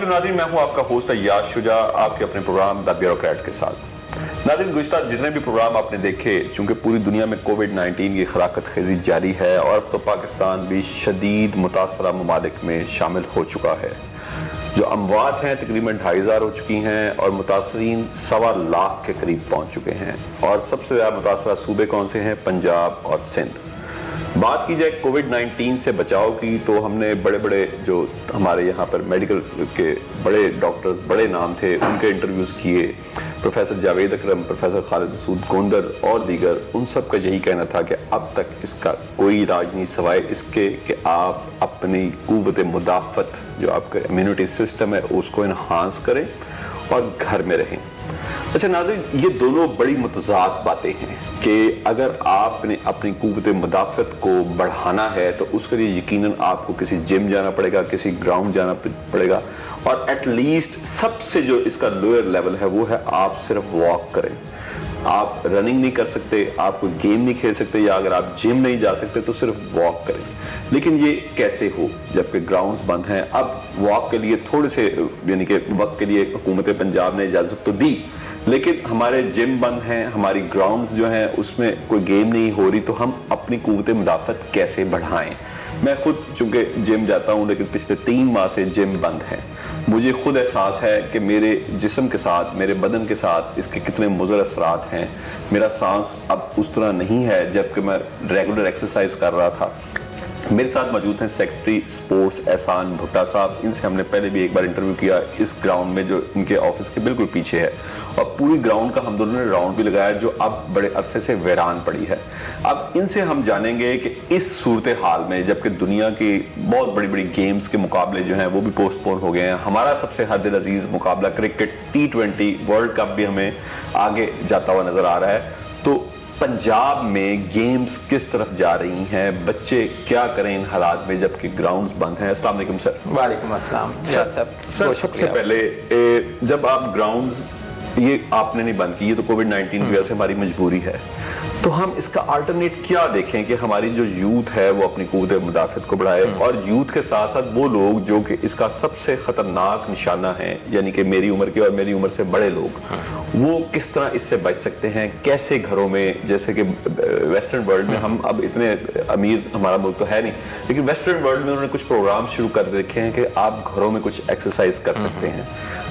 अस्सलाम नाज़रीन, मैं हूं आपका होस्ट अय्याज शुजा आपके अपने प्रोग्राम द ब्यूरोक्रेट के साथ। नाज़रीन, गुज़िश्ता जितने भी प्रोग्राम आपने देखे, चूंकि पूरी दुनिया में कोविड-19 की खराकत खेजी जारी है और अब तो पाकिस्तान भी शदीद मुतासरा ममालिक में शामिल हो चुका है। जो अमवात हैं तकरीबन 2500 हो चुकी हैं और मुतासरीन 1.25 लाख के करीब पहुँच चुके हैं। और सबसे ज़्यादा मुतासरा सूबे कौन से हैं? पंजाब और सिंध। बात की जाए कोविड-19 से बचाव की, तो हमने बड़े बड़े जो हमारे यहाँ पर मेडिकल के बड़े डॉक्टर्स, बड़े नाम थे, उनके इंटरव्यूज़ किए। प्रोफेसर जावेद अकरम, प्रोफेसर खालिद मसूद गोंदर और दीगर, उन सब का यही कहना था कि अब तक इसका कोई इलाज नहीं सिवाय इसके कि आप अपनी क़ुव्वत मुदाफ़त, जो आपका इम्यूनिटी सिस्टम है, उसको इन्हांस करें और घर में रहें। अच्छा नाज़रीन, ये दोनों बड़ी मुतज़ाद बातें हैं कि अगर आपने अपनी क़ुव्वत मुदाफ़त को बढ़ाना है तो उसके लिए यकीनन आपको किसी जिम जाना पड़ेगा, किसी ग्राउंड जाना पड़ेगा, और एटलीस्ट सबसे जो इसका लोअर लेवल है वो है आप सिर्फ वॉक करें। आप रनिंग नहीं कर सकते, आप कोई गेम नहीं खेल सकते, या अगर आप जिम नहीं जा सकते तो सिर्फ वॉक करें। लेकिन ये कैसे हो जबकि ग्राउंड्स बंद हैं? अब वॉक के लिए थोड़े से यानी कि वक्त के लिए हुकूमत पंजाब ने इजाज़त तो दी, लेकिन हमारे जिम बंद हैं, हमारी ग्राउंड्स जो हैं उसमें कोई गेम नहीं हो रही, तो हम अपनी क़ुव्वत मुदाफ़त कैसे बढ़ाएं? मैं खुद चूँकि जिम जाता हूँ, लेकिन पिछले 3 माह से जिम बंद है। मुझे खुद एहसास है कि मेरे जिस्म के साथ, मेरे बदन के साथ इसके कितने मुज़र असरात हैं। मेरा सांस अब उस तरह नहीं है जबकि मैं रेगुलर एक्सरसाइज कर रहा था। मेरे साथ मौजूद हैं सेक्रेटरी स्पोर्ट्स एहसान भुट्टा साहब। इनसे हमने पहले भी एक बार इंटरव्यू किया इस ग्राउंड में जो इनके ऑफिस के बिल्कुल पीछे है, और पूरी ग्राउंड का हम दोनों ने राउंड भी लगाया जो अब बड़े अरसे से वीरान पड़ी है। अब इनसे हम जानेंगे कि इस सूरत हाल में, जबकि दुनिया की बहुत बड़ी बड़ी गेम्स के मुकाबले जो हैं वो भी पोस्टपोन हो गए हैं, हमारा सबसे हद दिल अजीज मुकाबला क्रिकेट T20 वर्ल्ड कप भी हमें आगे जाता हुआ नजर आ रहा है, तो पंजाब में गेम्स किस तरफ जा रही हैं, बच्चे क्या करें इन हालात में जबकि ग्राउंड्स बंद हैं? अस्सलाम वालेकुम सर। वालेकुम अस्सलाम सर, सबसे पहले जब आप ग्राउंड्स ये आपने नहीं बंद की, ये तो कोविड-19 की वजह से हमारी मजबूरी है, तो हम इसका अल्टरनेट क्या देखें कि हमारी जो यूथ है वो अपनी क़ुव्वत मुदाफ़त को बढ़ाए, और यूथ के साथ साथ वो लोग जो कि इसका सबसे ख़तरनाक निशाना है, यानी कि मेरी उम्र के और मेरी उम्र से बड़े लोग, वो किस तरह इससे बच सकते हैं? कैसे घरों में, जैसे कि वेस्टर्न वर्ल्ड में, हम अब इतने अमीर हमारा मुल्क तो है नहीं, लेकिन वेस्टर्न वर्ल्ड में उन्होंने कुछ प्रोग्राम शुरू कर रखे हैं कि आप घरों में कुछ एक्सरसाइज कर सकते हैं,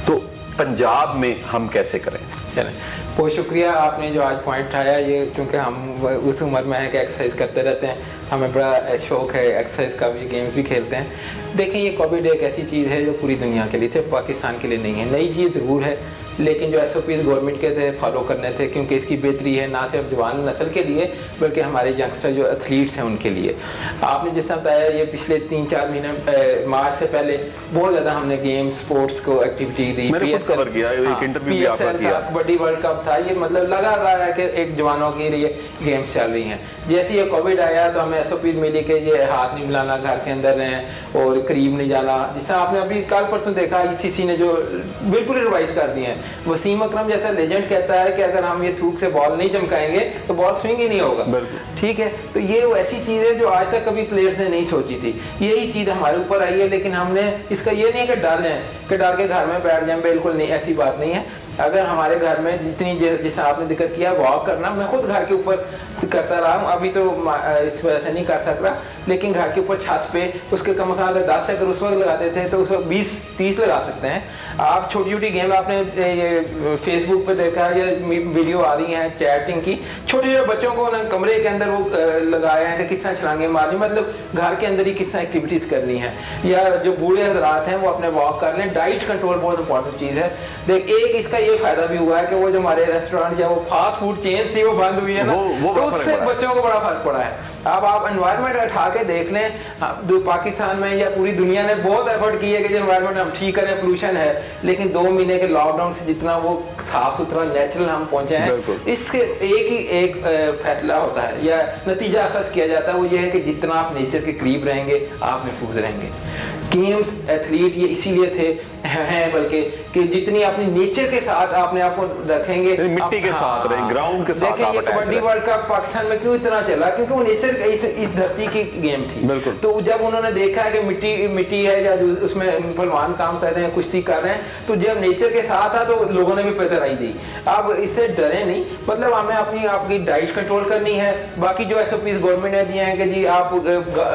तो पंजाब में हम कैसे करें? चलें, बहुत शुक्रिया आपने जो आज पॉइंट उठाया। ये क्योंकि हम उस उम्र में हैं कि एक्सरसाइज करते रहते हैं, हमें बड़ा शौक है एक्सरसाइज का भी, गेम्स भी खेलते हैं। देखें, ये कोविड एक ऐसी चीज़ है जो पूरी दुनिया के लिए, सिर्फ पाकिस्तान के लिए नहीं है। नई चीज़ ज़रूर है, लेकिन जो SOPs गवर्नमेंट के थे फॉलो करने थे, क्योंकि इसकी बेहतरी है ना सिर्फ जवान नस्ल के लिए बल्कि हमारे यंगस्टर जो एथलीट्स हैं उनके लिए। आपने जिस तरह बताया, ये पिछले 3-4 महीने मार्च से पहले बहुत ज़्यादा हमने गेम्स स्पोर्ट्स को एक्टिविटी दी। कबड्डी वर्ल्ड कप था, ये मतलब लगा रहा है कि एक जवानों के लिए गेम्स चल रही हैं। जैसे ये कोविड आया तो हमें SOPs मिली कि ये हाथ नहीं मिलाना, घर के अंदर रहें और करीब नहीं जाना। जिस तरह आपने अभी कल परसों देखा, ICC ने जो बिल्कुल रिवाइज कर दिए हैं। वसीम अकरम जैसा लेजेंड कहता है कि अगर हम ये थूक से बॉल नहीं चमकाएंगे तो बॉल स्विंग ही नहीं होगा। ठीक है, तो ये वो ऐसी चीज़ है जो आज तक कभी प्लेयर्स ने नहीं सोची थी। यही चीज़ हमारे ऊपर आई है, लेकिन हमने इसका ये नहीं कि डर जाए कि डर के घर में बैठ जाए, बिल्कुल नहीं, ऐसी बात नहीं है। अगर हमारे घर में जितनी, जैसा आपने जिक्र किया वॉक करना, मैं खुद घर के ऊपर करता रहा हूँ, अभी तो इस वजह से नहीं कर सक रहा, लेकिन घर के ऊपर छत पे उसके कम से कम अगर 10 अगर उस वक्त लगाते थे तो उस वक्त 20-30 लगा सकते हैं आप। छोटी छोटी गेम आपने ये फेसबुक पे देखा है, ये वीडियो आ रही हैं चैटिंग की, छोटे छोटे बच्चों को ना कमरे के अंदर वो लगाए हैं कि किस तरह छलांगे मारनी, मतलब घर के अंदर ही किस तरह एक्टिविटीज़ करनी है। या जो बूढ़े हजरात हैं वो अपने वॉक कर लें। डाइट कंट्रोल बहुत इंपॉर्टेंट चीज़ है। देख, एक इसका ये फायदा भी हुआ है कि वो जो हमारे रेस्टोरेंट या वो फास्ट फूड चेन थी वो बंद हुई है ना, तो उससे बच्चों को बड़ा फर्क पड़ा है। अब आप एनवायरनमेंट उठा के देख लें, पाकिस्तान में या पूरी दुनिया ने बहुत एफर्ट की है कि जो एनवायरनमेंट हम ठीक करें, पोल्यूशन है, लेकिन 2 महीने के लॉकडाउन से जितना वो साफ सुथरा नेचुरल हम पहुंचे हैं, इसके एक फैसला होता है या नतीजा अखज़ किया जाता है, वो ये है कि जितना आप नेचर के करीब रहेंगे आप महफूज रहेंगे। गेम्स एथलीट ये इसीलिए थे हैं बल्कि कि जितनी अपनी नेचर के साथ अपने आप को रखेंगे, मिट्टी के साथ रहें, ग्राउंड के साथ। देखिए ये कबड्डी वर्ल्ड कप पाकिस्तान में क्यों इतना चला, क्योंकि वो नेचर इस धरती की गेम थी। तो जब उन्होंने देखा है कि मिट्टी है या उसमें पहलवान काम कर रहे हैं, कुश्ती कर रहे हैं, तो जब नेचर के साथ था तो लोगों ने भी पैतराई दी। अब इससे डरे नहीं, मतलब हमें आपकी डाइट कंट्रोल करनी है। बाकी जो SOPs गवर्नमेंट ने दिए हैं कि जी आप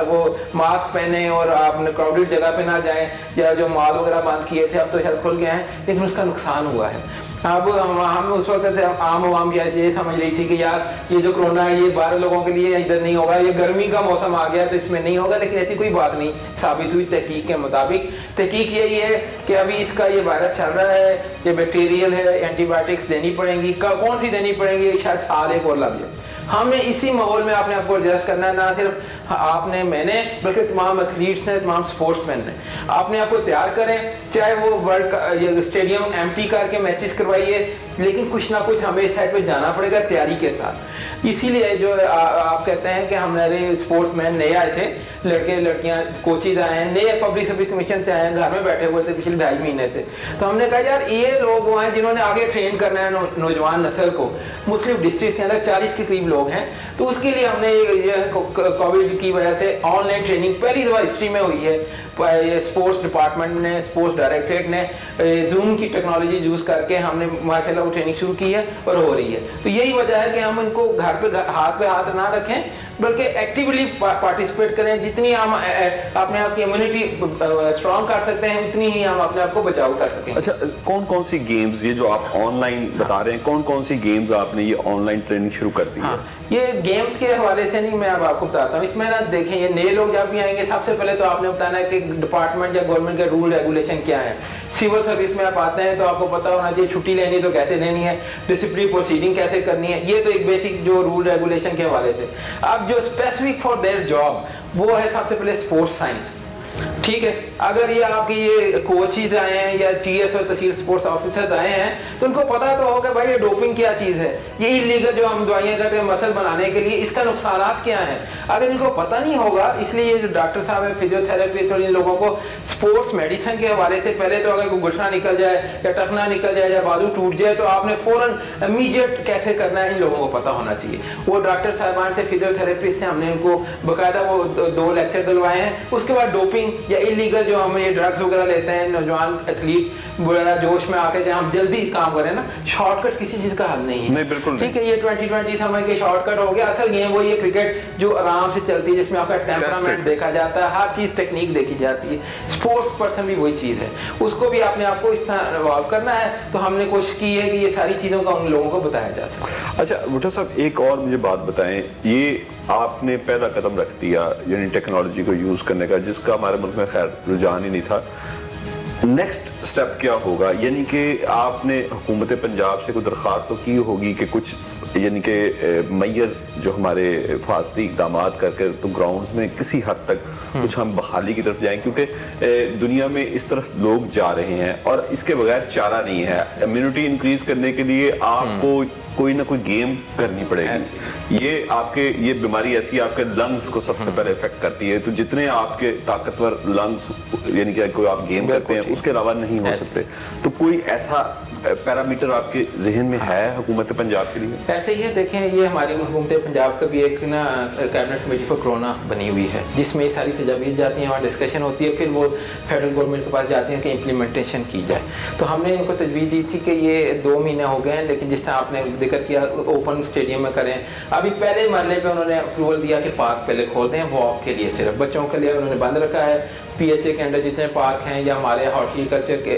वो मास्क पहने और आप क्राउडेड जगह पे ना जाएं, या जो मॉल वगैरह बंद किए थे अब तो शायद खुल गए हैं, लेकिन उसका नुकसान हुआ है। अब हम उस वक्त आम आवाम ये समझ रही थी कि यार ये जो कोरोना है ये 12 लोगों के लिए इधर नहीं होगा, ये गर्मी का मौसम आ गया तो इसमें नहीं होगा, लेकिन ऐसी कोई बात नहीं साबित हुई तहकीक के मुताबिक। तहकीक यही है कि अभी इसका ये वायरस चल रहा है, ये बैक्टीरियल है, एंटीबायोटिक्स देनी पड़ेंगी। कौन सी देनी पड़ेंगी, शायद साल एक और लग जाए। हमें इसी माहौल में अपने आपको एडजस्ट करना है, ना सिर्फ आपने मैंने बल्कि तमाम एथलीट्स ने, तमाम स्पोर्ट्समैन ने अपने आप को तैयार करें। चाहे वो वर्ल्ड स्टेडियम एम्प्टी करके मैचेस करवाइए, लेकिन कुछ ना कुछ हमें इस साइड पे जाना पड़ेगा तैयारी के साथ। इसीलिए जो आप कहते हैं कि हमारे स्पोर्ट्समैन नए आए थे, लड़के लड़कियां कोचिज आए हैं, नए पब्लिक सर्विस कमीशन से आए हैं, घर में बैठे हुए थे पिछले 2.5 महीने से। तो हमने कहा यार ये लोग वो हैं जिन्होंने आगे ट्रेन करना है नौजवान नस्ल को। मुस्लिम डिस्ट्रिक्ट के अंदर 40 के करीब लोग हैं, तो उसके लिए हमने कोविड की वजह से ऑनलाइन ट्रेनिंग पहली दफा हिस्ट्री में हुई है। स्पोर्ट्स डिपार्टमेंट ने, स्पोर्ट्स डायरेक्टरेट ने जूम की टेक्नोलॉजी यूज करके हमने माशाल्लाह वो ट्रेनिंग शुरू की है और हो रही है। तो यही वजह है कि हम इनको घर पे हाथ ना रखें, बल्कि एक्टिवली पार्टिसिपेट करें। जितनी हम अपने आप की इम्यूनिटी स्ट्रॉन्ग कर सकते हैं, उतनी ही हम अपने आप को बचाव कर सकें। अच्छा, कौन कौन सी गेम्स, ये जो आप ऑनलाइन बता रहे हैं, कौन कौन सी गेम्स आपने ये ऑनलाइन ट्रेनिंग शुरू कर दी है? ये गेम्स के हवाले से नहीं, मैं अब आपको बताता हूँ। इसमें ना देखें, ये नए लोग जब भी आएंगे सबसे पहले तो आपने बताना है कि डिपार्टमेंट या गवर्नमेंट के रूल रेगुलेशन क्या है। सिविल सर्विस में आप आते हैं तो आपको पता होना चाहिए छुट्टी लेनी तो कैसे लेनी है, डिसिप्लिनरी प्रोसीडिंग कैसे करनी है, ये तो एक बेसिक जो रूल रेगुलेशन के हवाले से। अब जो स्पेसिफिक फॉर देयर जॉब वो है सबसे पहले स्पोर्ट्स साइंस। ठीक है, अगर ये आपके ये कोचिज आए हैं या TS और तहसील स्पोर्ट्स ऑफिसर्स आए हैं तो उनको पता तो होगा भाई ये डोपिंग क्या चीज़ है, ये इलीगल जो हम दवाइयाँ करते हैं मसल बनाने के लिए, इसका नुकसान क्या है। अगर इनको पता नहीं होगा, इसलिए ये जो डॉक्टर साहब है, फिजियोथेरेपिस्ट और इन लोगों को स्पोर्ट्स मेडिसिन के हवाले से पहले तो अगर कोई घुटना निकल जाए या टखना निकल जाए या बाजू टूट जाए तो आपने फौरन इमीडिएट कैसे करना है इन लोगों को पता होना चाहिए। वो डॉक्टर साहबान से, फिजियोथेरेपिस्ट से हमने उनको बाकायदा वो 2 लेक्चर दिलवाए हैं। उसके बाद डोपिंग या इलीगल जो हम ये ड्रग्स वगैरह लेते हैं, नौजवान एथलीट बड़ा जोश में आके हम जल्दी काम करें ना, शॉर्टकट किसी चीज का हल नहीं है। नहीं, बिल्कुल ठीक है, ये 2020 समय के शॉर्टकट हो गया। असल गेम वो ये क्रिकेट जो आराम से चलती है, जिसमें आपका टेम्परामेंट देखा जाता है, हर चीज टेक्निक देखी जाती है। स्पोर्ट्स पर्सन भी वही चीज है, उसको भी अपने आप को इस तरह इवॉल्व करना है। तो हमने कोशिश की है कि ये सारी चीजों का उन लोगों को बताया जा सके। अच्छा भुट्टो साहब, एक और मुझे बात बताएं, ये आपने पहला कदम रख दिया यानी टेक्नोलॉजी को यूज करने का, जिसका हमारे मुल्क में खैर रुझान ही नहीं था। नेक्स्ट स्टेप क्या होगा? यानी कि आपने हुकूमत पंजाब से कोई दरख्वास्त तो की होगी कि कुछ यानी कि मैयर्स जो हमारे हिफाजती इक़दाम करके तो ग्राउंड्स में किसी हद तक कुछ हम बहाली की तरफ जाएं, क्योंकि दुनिया में इस तरफ लोग जा रहे हैं और इसके बगैर चारा नहीं है। इम्यूनिटी इंक्रीज करने के लिए आपको कोई ना कोई गेम करनी पड़ेगी। ये आपके ये बीमारी ऐसी आपके लंग्स को सबसे पहले इफेक्ट करती है, तो जितने आपके ताकतवर लंग्स यानी कि कोई आप गेम करते हैं उसके अलावा नहीं हो सकते। तो कोई ऐसा पैरामीटर आपके जहन में है हुकूमत पंजाब के लिए? ऐसे ही है, देखें ये हमारी हुकूमत पंजाब का भी एक ना कैबिनेट कमेटी फॉर कोरोना बनी हुई है, जिसमें ये सारी तजावीज़ जाती हैं, वहाँ डिस्कशन होती है, फिर वो फेडरल गवर्नमेंट के पास जाती है कि इम्प्लीमेंटेशन की जाए। तो हमने इनको तजवीज़ दी थी कि ये 2 महीने हो गए हैं, लेकिन जिस तरह आपने जिक्र किया ओपन स्टेडियम में करें। अभी पहले मरले पे उन्होंने अप्रूवल दिया कि पार्क पहले खोल दें, वॉक के लिए सिर्फ बच्चों के लिए उन्होंने बंद रखा है। PHA के अंडर जितने पार्क हैं या हमारे हॉर्टिकल्चर के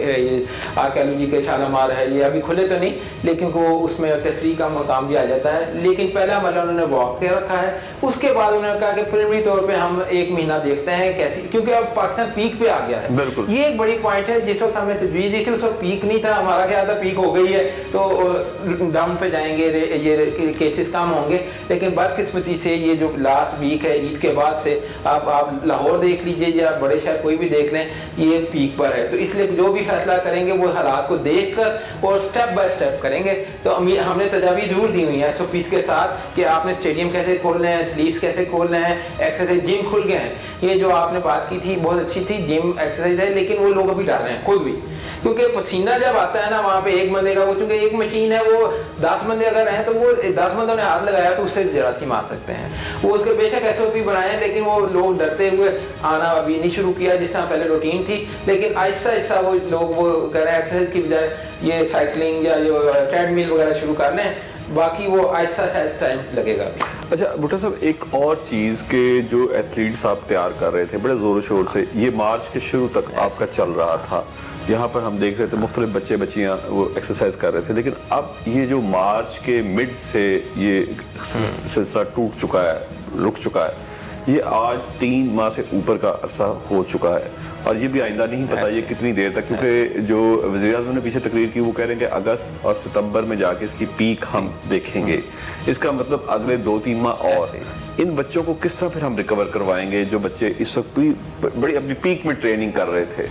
आर्कियोलॉजी के शालामार है, ये अभी खुले तो नहीं, लेकिन वो उसमें तफरीह का मकाम भी आ जाता है। लेकिन पहला मरला उन्होंने वॉक के रखा है। उसके बाद उन्होंने कहा कि प्रीलिमिनरी तौर पे हम 1 महीना देखते हैं कैसी, क्योंकि अब पाकिस्तान पीक पे आ गया है। ये एक बड़ी पॉइंट है। जिस वक्त हमने तजवीज़ दी थी उस वक्त पीक नहीं था, हमारा ख्याल था पीक हो गई है तो डाउन पे जाएंगे, ये केसेस कम होंगे। लेकिन बदकिस्मती से ये जो लास्ट वीक है ईद के बाद से आप लाहौर देख लीजिए या बड़े कोई भी देख लें, ये पीक पर है। तो इसलिए जो भी फैसला करेंगे वो हालात को देखकर और स्टेप बाय स्टेप करेंगे। तो हमने तजावीज़ जरूर दी हुई है SOPs के साथ कि आपने स्टेडियम कैसे खोलने हैं, एथलीट्स कैसे खोलने हैं, एक्सरसाइज जिम खुल गए हैं। ये जो आपने बात की थी बहुत अच्छी थी, जिम एक्सरसाइज है, लेकिन वो लोग अभी डर रहे हैं खुद भी क्योंकि पसीना जब आता है ना वहाँ पे एक बंदे का, वो चूंकि एक मशीन है, वो 10 बंदे अगर हैं तो वो 10 बंदों ने हाथ लगाया तो उससे जरासीम आ सकते हैं। वो उसके बेशक SOP बनाए हैं, लेकिन वो लोग डरते हुए आना अभी नहीं शुरू किया जिस तरह पहले रूटीन थी, लेकिन आहिस्ता आहिस्ता वो लोग वो कर रहे हैं एक्सरसाइज की बजाय ये साइकिलिंग या जो ट्रेडमिल वगैरह शुरू कर लें, बाकी वो आहिस्ता शायद टाइम लगेगा। अच्छा भुट्टा साहब, एक और चीज़ के जो एथलीट्स आप तैयार कर रहे थे बड़े ज़ोर शोर से, ये मार्च के शुरू तक आपका चल रहा था, यहाँ पर हम देख रहे थे मुख्तलिफ बच्चे बच्चियाँ वो एक्सरसाइज कर रहे थे, लेकिन अब ये जो मार्च के मिड से ये सिलसिला टूट चुका है, रुक चुका है, ये आज 3 माह से ऊपर का अरसा हो चुका है और ये भी आइंदा नहीं पता ये कितनी देर तक, क्योंकि जो वज़ीर-ए-आज़म ने पीछे तकरीर की वो कह रहे हैं कि अगस्त और सितंबर में जाके इसकी पीक हम देखेंगे। इसका मतलब अगले 2-3 माह और इन बच्चों को किस तरह फिर हम रिकवर करवाएंगे जो बच्चे इस वक्त भी बड़ी अपनी पीक में ट्रेनिंग कर रहे थे?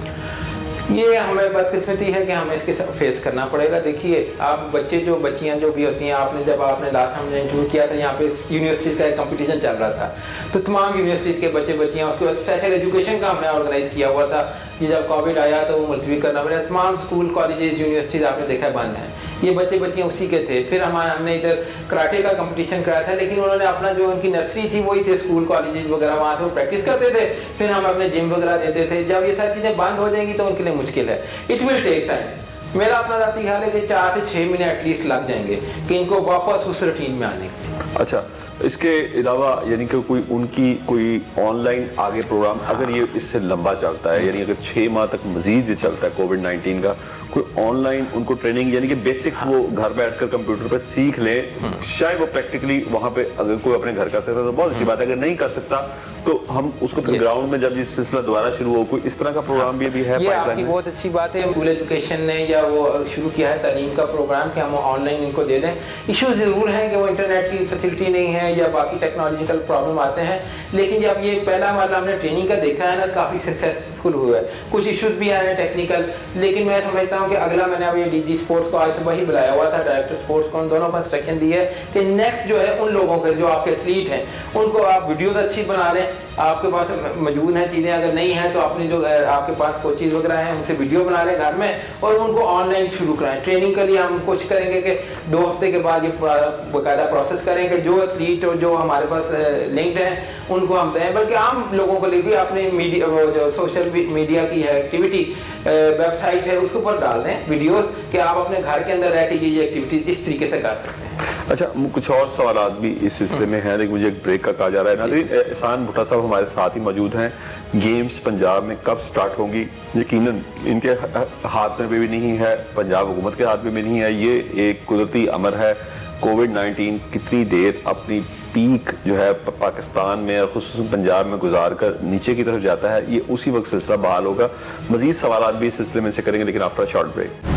ये हमें बदकिस्मती है कि हमें इसके साथ फेस करना पड़ेगा। देखिए आप बच्चे जो बच्चियां जो भी होती हैं, आपने लास्ट हमने इंटरव्यू किया था, यहाँ पे यूनिवर्सिटीज़ का एक कंपटीशन चल रहा था, तो तमाम यूनिवर्सिटीज़ के बच्चे बच्चियां, उसके बाद स्पेशल एजुकेशन का हमने ऑर्गेनाइज किया हुआ था। ये जब कोविड आया तो वो मुलतवी करना पड़ा, तमाम स्कूल कॉलेजेस यूनिवर्सिटीज़ आपने देखा बंद हैं, ये बच्चे बच्चियाँ उसी के थे। फिर हमने इधर कराटे का कंपटीशन कराया था, लेकिन उन्होंने अपना जो उनकी नर्सरी थी वही थे, स्कूल कॉलेजेस वगैरह वहाँ से वो प्रैक्टिस करते थे, फिर हम अपने जिम वगैरह देते थे। जब ये सारी चीज़ें बंद हो जाएंगी तो उनके लिए मुश्किल है, इट विल टेक टाइम। मेरा अपना ज़ाती ख्याल है कि 4 से 6 महीने एटलीस्ट लग जाएंगे कि इनको वापस उस रूटीन में आने। अच्छा, इसके अलावा यानी कि कोई ऑनलाइन आगे प्रोग्राम अगर ये इससे लंबा चलता है, यानी अगर 6 माह तक मजीद चलता है कोविड-19 का, कोई ऑनलाइन उनको ट्रेनिंग यानी कि बेसिक्स वो घर बैठकर कंप्यूटर पे सीख ले, शायद वो प्रैक्टिकली वहाँ पे अगर कोई अपने घर कर सकता तो बहुत अच्छी बात है, अगर नहीं कर सकता तो हम उसको फिर ग्राउंड में जब ये सिलसिला दोबारा शुरू हो, कोई इस तरह का प्रोग्राम भी है? ये आपकी बहुत अच्छी बात है, स्कूल एजुकेशन ने या वो शुरू किया है तालीम का प्रोग्राम कि हम ऑनलाइन इनको दे दें। इशू ज़रूर है कि वो इंटरनेट की फैसिलिटी नहीं है या बाकी टेक्नोलॉजिकल प्रॉब्लम आते हैं, लेकिन जब ये पहला वाला हमने ट्रेनिंग का देखा है ना, काफ़ी सक्सेसफुल हुआ है। कुछ इश्यूज भी आए हैं टेक्निकल, लेकिन मैं समझता हूँ कि अगला, मैंने अब ये DG स्पोर्ट्स को आज सुबह ही बुलाया हुआ था, डायरेक्टर स्पोर्ट्स को, उन दोनों को इंस्ट्रक्शन दी है कि नेक्स्ट जो है उन लोगों के जो आपके एथलीट हैं उनको आप वीडियोज अच्छी बना लें, आपके पास मौजूद हैं चीज़ें, अगर नहीं है तो अपनी जो आपके पास कोचेज वगैरह हैं उनसे वीडियो बना लें घर में और उनको ऑनलाइन शुरू कराएं। ट्रेनिंग के लिए हम कोशिश करेंगे कि 2 हफ्ते के बाद ये बाकायदा प्रोसेस करेंगे, जो एथलीट और जो हमारे पास लिंक्ड हैं उनको हम दें, बल्कि आम लोगों के लिए भी अपने मीडिया, वो जो सोशल मीडिया की है एक्टिविटी वेबसाइट है उसके ऊपर डाल दें वीडियोस कि आप अपने घर के अंदर रह के ये एक्टिविटीज इस तरीके से कर सकते हैं। अच्छा, कुछ और सवाल भी इस सिलसिले में है, लेकिन मुझे एक ब्रेक का कहा जा रहा है। नाज़रीन, एहसान भुट्टा साहब हमारे साथ ही मौजूद हैं। गेम्स पंजाब में कब स्टार्ट होंगी, यकीनन इनके हाथ में भी नहीं है, पंजाब हुकूमत के हाथ में भी नहीं है, ये एक कुदरती अमर है। कोविड-19 कितनी देर अपनी पीक जो है पाकिस्तान में और खुसूसन पंजाब में गुजार कर नीचे की तरफ जाता है, ये उसी वक्त सिलसिला बहाल होगा। मजीद सवाल भी इस सिलसिले में से करेंगे, लेकिन after short break.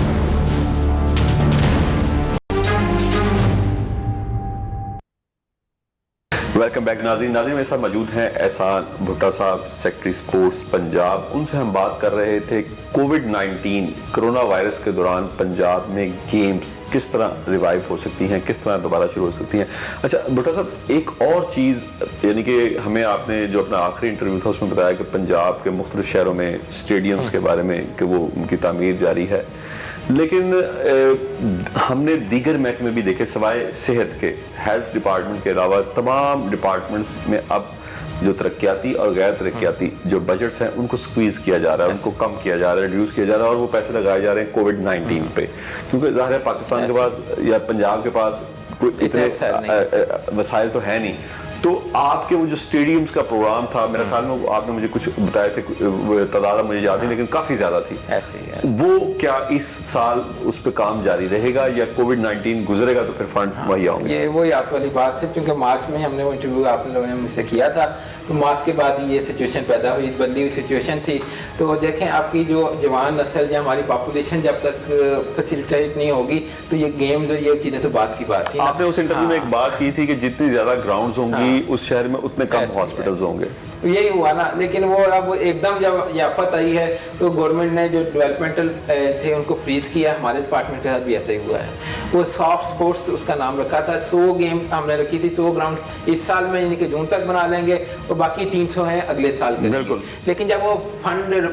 Welcome back नाज़रीन। मेरे साथ मौजूद हैं एहसान भुट्टा साहब, सेक्रेटरी स्पोर्ट्स पंजाब। उनसे हम बात कर रहे थे कोविड-19 कोरोना वायरस के दौरान पंजाब में गेम्स किस तरह रिवाइव हो सकती हैं, किस तरह दोबारा शुरू हो सकती हैं। अच्छा भुट्टा साहब, एक और चीज़, यानी कि हमें आपने जो अपना आखिरी इंटरव्यू था उसमें बताया कि पंजाब के मुख्तलिफ शहरों में स्टेडियम्स के बारे में कि वो उनकी तामीर जारी है, लेकिन हमने दीगर महकमे भी देखे सिवाय सेहत के, हेल्थ डिपार्टमेंट के अलावा तमाम डिपार्टमेंट्स में अब जो तरक्याती और गैर तरक्याती जो बजट्स हैं उनको स्क्वीज किया जा रहा है, उनको कम किया जा रहा है, रिड्यूस किया जा रहा है, और वो पैसे लगाए जा रहे हैं कोविड-19 पे, क्योंकि ज़ाहिर है पाकिस्तान के पास या पंजाब के पास कोई इतने वसाइल तो है नहीं। तो आपके वो जो स्टेडियम्स का प्रोग्राम था, मेरे ख्याल में आपने मुझे कुछ बताए थे, तादाद मुझे याद नहीं, लेकिन काफ़ी ज़्यादा थी। ऐसे ही है। वो क्या इस साल उस पर काम जारी रहेगा या कोविड-19 गुजरेगा तो फिर फंड मुहैया होंगे? ये वही आप वाली बात है, क्योंकि मार्च में हमने वो इंटरव्यू आप लोगों ने मुझसे किया था, तो मार्च के बाद ये सिचुएशन पैदा हुई, बदली हुई सिचुएशन थी। तो देखें, आपकी जो जवान नस्ल या हमारी पॉपुलेशन जब तक फैसिलिटेट नहीं होगी तो ये गेम्स और ये चीज़ें तो बात की बात थी। आपने उस इंटरव्यू में एक बात की थी कि जितनी ज़्यादा ग्राउंड्स होंगी उस शहर में उतने कम हॉस्पिटल्स होंगे। यही हुआ ना, लेकिन वो अब एकदम जब याफत आई है तो गवर्नमेंट ने जो डेवलपमेंटल थे उनको फ्रीज किया। हमारे डिपार्टमेंट के साथ भी ऐसा ही हुआ है। वो सॉफ्ट स्पोर्ट्स उसका नाम रखा था, 100 गेम हमने रखी थी, 100 ग्राउंड्स इस साल में यानी कि जून तक बना लेंगे और बाकी 300 हैं अगले साल के। बिल्कुल। लेकिन जब वो फंड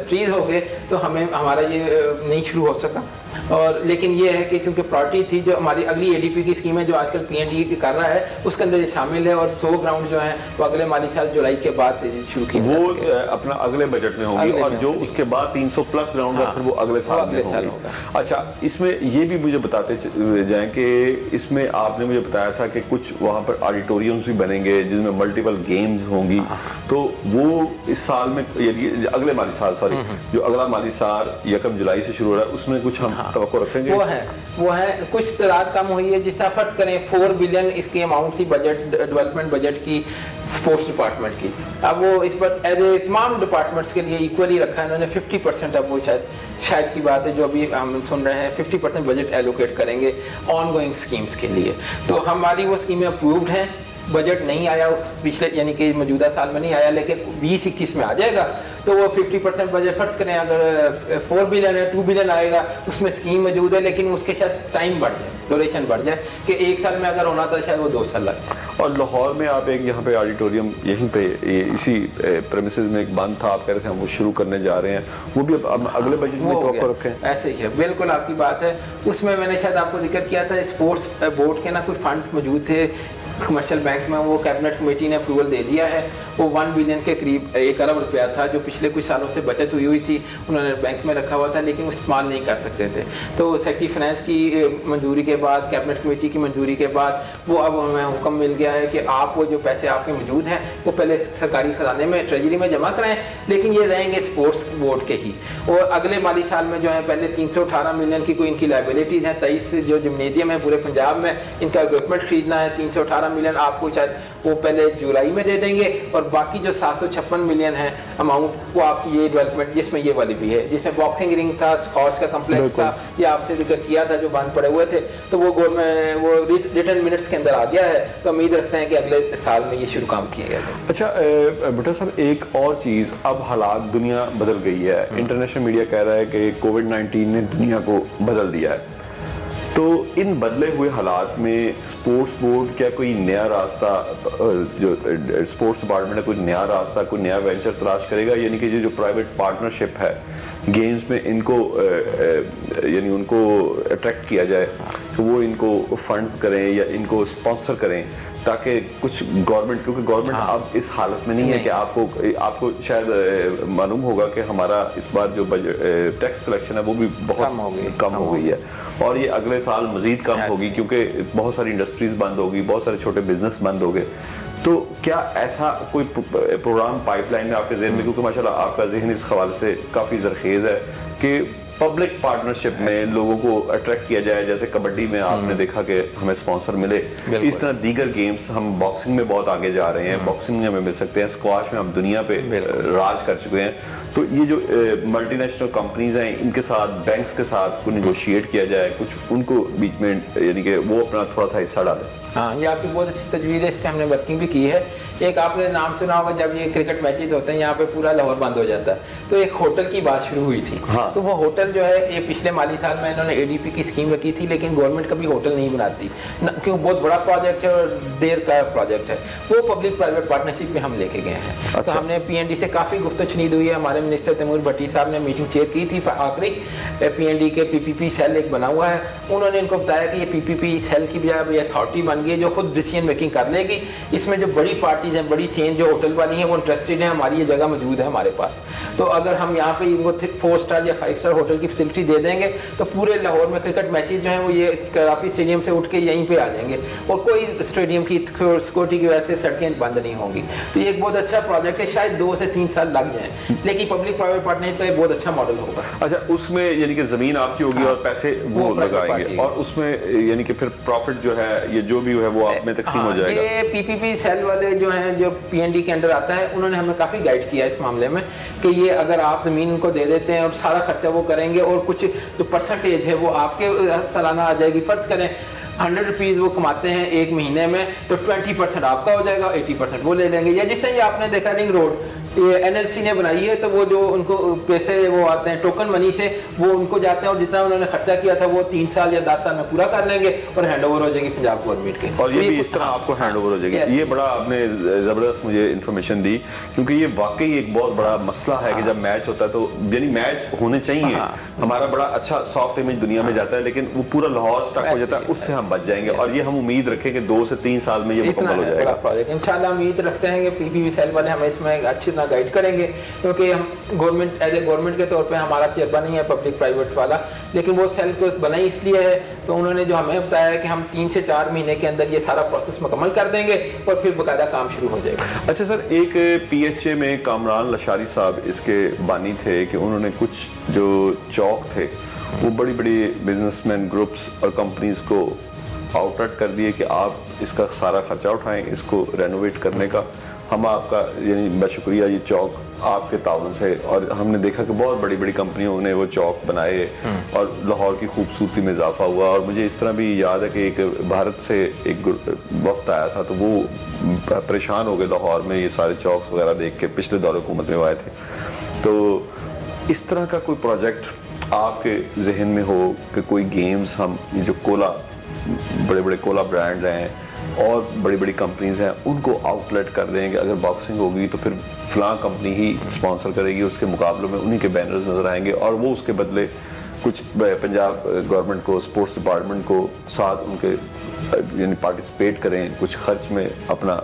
फ्रीज हो गए तो हमारा ये नहीं शुरू हो सका। और लेकिन ये है कि क्योंकि प्रायोरिटी थी, जो हमारी अगली एडीपी की स्कीम है जो आजकल पीएनडी कर रहा है उसके अंदर ये शामिल है, और 100 ग्राउंड जो है वो अगले माली साल जुलाई के बाद से शुरू किए वो अपना अगले बजट में होंगी, और जो उसके बाद 300 प्लस ग्राउंड है फिर वो अगले साल में होंगी। अच्छा, इसमें ये भी मुझे बताते जाएं कि इसमें आपने मुझे बताया था कि कुछ वहाँ पर ऑडिटोरियम्स भी बनेंगे जिसमें मल्टीपल गेम्स होंगी, तो वो इस साल में अगले माली साल जो अगला माली साल 1 जुलाई से शुरू हो रहा है उसमें कुछ हम तवक्को रखेंगे? वो है कुछ तादाद कम हुई है। जिस तरह फर्ज करें 4 बिलियन इसकी अमाउंट थी बजट, डेवलपमेंट बजट की स्पोर्ट्स डिपार्टमेंट की। अब वो इस पर एज ए तमाम डिपार्टमेंट्स के लिए इक्वली रखा है इन्होंने। 50% अब वो शायद की बात है जो अभी हम सुन रहे हैं, 50% बजट एलोकेट करेंगे ऑन गोइंग स्कीम्स के लिए। तो हमारी वो स्कीमें अप्रूव्ड हैं। बजट नहीं आया उस पिछले यानी कि मौजूदा साल में नहीं आया, लेकिन 20-21 में आ जाएगा। तो वो 50% बजट फर्ज करें अगर 4 बिलियन है, 2 बिलियन आएगा, उसमें स्कीम मौजूद है, लेकिन उसके शायद टाइम बढ़ जाए, ड्यूरेशन बढ़ जाए कि 1 साल में अगर होना था शायद वो 2 साल लग जाए। और लाहौर में आप एक यहाँ पे ऑडिटोरियम यहीं पे इसी प्रेमिसेस में एक बंद था, आप कह रहे थे हम वो शुरू करने जा रहे हैं, वो भी अब अगले बजट में तवक्को रखें? ऐसे ही है, बिल्कुल आपकी बात है। उसमें मैंने शायद आपको जिक्र किया था स्पोर्ट्स बोर्ड के ना कोई फंड मौजूद थे कमर्शियल बैंक में, वो कैबिनेट कमेटी ने अप्रूवल दे दिया है। वो 1 बिलियन के करीब 1 अरब रुपया था जो पिछले कुछ सालों से बचत हुई थी, उन्होंने बैंक में रखा हुआ था लेकिन वो इस्तेमाल नहीं कर सकते थे। तो सेक्रेटरी फाइनेंस की मंजूरी के बाद, कैबिनेट कमेटी की मंजूरी के बाद वो अब हमें हुक्म मिल गया है कि आप वो जो पैसे आपके मौजूद हैं वो पहले सरकारी खजाने में, ट्रेजरी में जमा कराएं, लेकिन ये रहेंगे स्पोर्ट्स बोर्ड के ही। और अगले माली साल में जो है पहले 318 मिलियन की कोई इनकी लाइबिलिटीज़ हैं, 23 जो जिम्नेजियम है पूरे पंजाब में, इनका इक्विपमेंट खरीदना है। 318 मिलियन आपको शायद वो पहले जुलाई में दे देंगे, और बाकी जो 756 मिलियन है अमाउंट वो आपकी ये डेवलपमेंट, जिसमें ये वाली भी है, जिसमें बॉक्सिंग रिंग था, स्कॉश का कम्प्लेक्स था, ये आपसे जिक्र किया था जो बंद पड़े हुए थे, तो वो गवर्नमेंट वो रिटर्न मिनट्स के अंदर आ गया है। तो उम्मीद रखते हैं कि अगले साल में ये शुरू काम किया गया। अच्छा भुट्टो साहब, एक और चीज़, अब हालात दुनिया बदल गई है, इंटरनेशनल मीडिया कह रहा है कि कोविड-19 ने दुनिया को बदल दिया है, तो इन बदले हुए हालात में स्पोर्ट्स बोर्ड क्या कोई नया रास्ता, जो स्पोर्ट्स डिपार्टमेंट है, कोई नया रास्ता, कोई नया वेंचर तलाश करेगा? यानी कि जो प्राइवेट पार्टनरशिप है गेम्स में, इनको यानी उनको अट्रैक्ट किया जाए तो वो इनको फंड्स करें या इनको स्पॉन्सर करें, ताकि कुछ गवर्नमेंट, क्योंकि गवर्नमेंट अब इस हालत में नहीं है कि आपको शायद मालूम होगा कि हमारा इस बार जो टैक्स कलेक्शन है वो भी बहुत कम हो गई है, और ये अगले साल मजीद कम होगी क्योंकि बहुत सारी इंडस्ट्रीज बंद होगी, बहुत सारे छोटे बिजनेस बंद हो गए। तो क्या ऐसा कोई प्रोग्राम पाइपलाइन में आपके ज़हन में, क्योंकि माशाल्लाह आपका ज़हन इस हवाले से काफ़ी ज़रखेज़ है, कि पब्लिक पार्टनरशिप में लोगों को अट्रैक्ट किया जाए, जैसे कबड्डी में आपने देखा कि हमें स्पॉन्सर मिले, इस तरह दीगर गेम्स, हम बॉक्सिंग में बहुत आगे जा रहे हैं, बॉक्सिंग में हमें मिल सकते हैं, स्क्वाश में हम दुनिया पे राज कर चुके हैं, तो ये जो मल्टीनेशनल कंपनीज हैं इनके साथ, बैंक्स के साथ कुछ निगोशिएट किया जाए, कुछ उनको बीच में यानी कि वो अपना थोड़ा सा हिस्सा डालें। हाँ, ये आपकी बहुत अच्छी तजवीज़ है, इस पर हमने वर्किंग भी की है। एक आपने नाम सुना होगा, जब ये क्रिकेट मैचेज होते हैं यहाँ पे पूरा लाहौर बंद हो जाता है, तो एक होटल की बात शुरू हुई थी। हाँ। तो वो होटल जो है ये पिछले माली साल में इन्होंने एडीपी की स्कीम रखी थी, लेकिन गवर्नमेंट कभी होटल नहीं बनाती क्योंकि बहुत बड़ा प्रोजेक्ट है और देर का प्रोजेक्ट है। वो पब्लिक प्राइवेट पार्टनरशिप में हम लेके गए हैं। अच्छा। तो हमने पीएनडी से काफ़ी गुफ्तगू हुई है, हमारे मिनिस्टर तैमूर भट्टी साहब ने मीटिंग चेयर की थी आखिरी, पीएनडी के पीपीपी सेल एक बना हुआ है, उन्होंने इनको बताया कि ये पीपीपी सेल की बजाय अथॉरिटी बन गई है जो खुद डिसीजन मेकिंग कर लेगी। इसमें जो बड़ी पार्टीज हैं, बड़ी चेन जो होटल वाली हैं, वो इंटरेस्टेड है, हमारी ये जगह मौजूद है हमारे पास, तो अगर हम यहाँ पे इनको 4 स्टार या 5 स्टार होटल की फैसिलिटी दे देंगे तो पूरे लाहौर में क्रिकेट मैचेज जो हैं वो ये कराफी स्टेडियम से उठ के यहीं पे आ जाएंगे, और कोई स्टेडियम की सिक्योरिटी की वजह से सड़कें बंद नहीं होंगी। तो ये एक बहुत अच्छा प्रोजेक्ट है, शायद 2 से 3 साल लग जाएं, लेकिन पब्लिक प्राइवेट पार्टनरशिप का एक बहुत अच्छा मॉडल होगा। अच्छा, उसमें यानी कि जमीन आपकी होगी। हाँ, और पैसे वो लगाएंगे, और उसमें यानी कि फिर प्रॉफिट जो है ये जो भी है वो आप में तकसीम हो जाएगा। ये पीपीपी सेल वाले जो हैं, जो पीएनडी के अंडर आता है, उन्होंने हमें काफ़ी गाइड किया इस मामले में कि ये अगर आप ज़मीन उनको दे देते हैं और सारा खर्चा वो करेंगे और कुछ जो परसेंटेज है वो आपके सालाना आ जाएगी। फ़र्ज़ करें 100 रुपीज़ वो कमाते हैं एक महीने में, तो 20% आपका हो जाएगा, 80% वो ले लेंगे। या जिससे ये आपने देखा रिंग रोड ये NLC ने बनाई है, तो वो जो उनको पैसे वो आते हैं टोकन मनी से, वो उनको जाते हैं और जितना उन्होंने खर्चा किया था वो 3 साल या 10 साल में पूरा कर लेंगे और हैंड ओवर हो जाएगी पंजाब गवर्नमेंट के। और ये भी इस तरह आपको हैंड ओवर हो जाएगी। ये बड़ा आपने ज़बरदस्त मुझे इन्फॉर्मेशन दी, क्योंकि ये वाकई एक बहुत बड़ा मसला है कि जब मैच होता है तो यानी मैच होने चाहिए, हमारा बड़ा अच्छा सॉफ्ट इमेज दुनिया में जाता है, लेकिन वो पूरा लाहौर स्टक हो जाता है, उससे हम बच जाएंगे। और ये हम उम्मीद रखें कि 2 से 3 साल में ये मुकम्मल हो जाएगा प्रोजेक्ट। इंशाल्लाह उम्मीद रखते हैं कि PPP सेल वाले हमें इसमें अच्छी तरह गाइड करेंगे, क्योंकि हम गवर्नमेंट एज ए गवर्नमेंट के तौर पे हमारा तजर्बा नहीं है पब्लिक प्राइवेट वाला, लेकिन वो सेल को बनाई इसलिए है, तो उन्होंने जो हमें बताया है कि हम 3 से 4 महीने के अंदर ये सारा प्रोसेस मुकम्मल कर देंगे और फिर बाकायदा काम शुरू हो जाएगा। अच्छा सर, एक PHA में कामरान लशारी साहब इसके बानी थे कि उन्होंने कुछ जो चौक थे वो बड़ी बड़ी बिजनेसमैन ग्रुप्स और कंपनीज को आउटलेट कर दिए कि आप इसका सारा खर्चा उठाएं इसको रेनोवेट करने का, हम आपका यानी बशुक्रिया ये चौक आपके ताउन से। और हमने देखा कि बहुत बड़ी बड़ी कंपनियों ने वो चौक बनाए और लाहौर की खूबसूरती में इजाफा हुआ। और मुझे इस तरह भी याद है कि एक भारत से एक वक्त आया था तो वो परेशान हो गए लाहौर में ये सारे चौक्स वगैरह देख के, पिछले दौर हुकूमत में वो आए थे। तो इस तरह का कोई प्रोजेक्ट आपके जहन में हो कि कोई गेम्स हम ये जो कोला बड़े बड़े कोला ब्रांड हैं और बड़ी बड़ी कंपनीज हैं उनको आउटलेट कर देंगे, अगर बॉक्सिंग होगी तो फिर फलां कंपनी ही स्पॉन्सर करेगी, उसके मुकाबले में उन्हीं के बैनर्स नजर आएंगे और वो उसके बदले कुछ पंजाब गवर्नमेंट को, स्पोर्ट्स डिपार्टमेंट को साथ उनके यानी पार्टिसिपेट करें, कुछ खर्च में अपना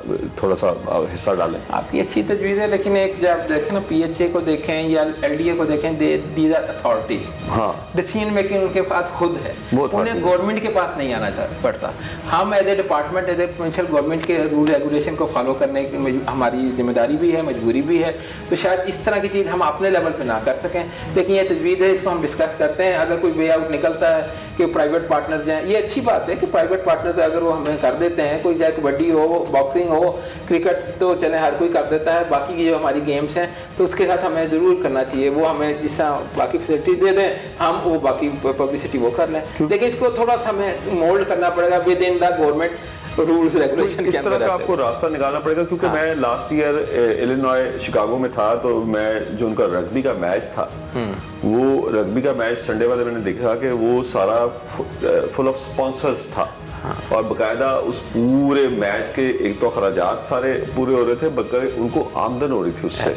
थोड़ा सा हिस्सा डालें। आपकी अच्छी तजवीज़ है, लेकिन एक जब देखें ना PHA को देखें या LDA को देखें, दीज आर अथॉरिटीज, हाँ डिसीजन मेकिंग उनके पास खुद है, उन्हें गवर्नमेंट के पास नहीं आना पड़ता। हम as a department as a provincial government के रूल रेगुलेशन को फॉलो करने की हमारी जिम्मेदारी भी है, मजबूरी भी है, तो शायद इस तरह की चीज़ हम अपने लेवल पर ना कर सकें, लेकिन ये तजवीज़ है, इसको हम डिस्कस करते हैं। अगर कोई वे आउट निकलता है कि प्राइवेट पार्टनर जाएँ, ये अच्छी बात है कि प्राइवेट पार्टनर अगर वो हमें कर देते हैं, कोई चाहे कबड्डी हो, बॉक्सिंग हो, क्रिकेट तो चले हर कोई कर देता है, बाकी की जो हमारी गेम्स हैं तो उसके साथ हमें ज़रूर करना चाहिए। वो हमें जिस तरह बाकी फैसिलिटीज दे दें, हम वो बाकी पब्लिसिटी वो कर लें, लेकिन इसको थोड़ा सा हमें मोल्ड करना पड़ेगा with in the government rules regulation. इस तरह का आपको रास्ता निकालना पड़ेगा, क्योंकि मैं लास्ट ईयर इलिनॉय शिकागो में था, तो मैं जो उनका रग्बी का मैच था वो रग्बी का मैच संडे वाले मैंने देखा कि वो सारा फुल ऑफ स्पॉन्सर्स था और बाकायदा उस पूरे मैच के एक तो खराजात सारे पूरे हो रहे थे, बल्कि उनको आमदन हो रही थी उससे।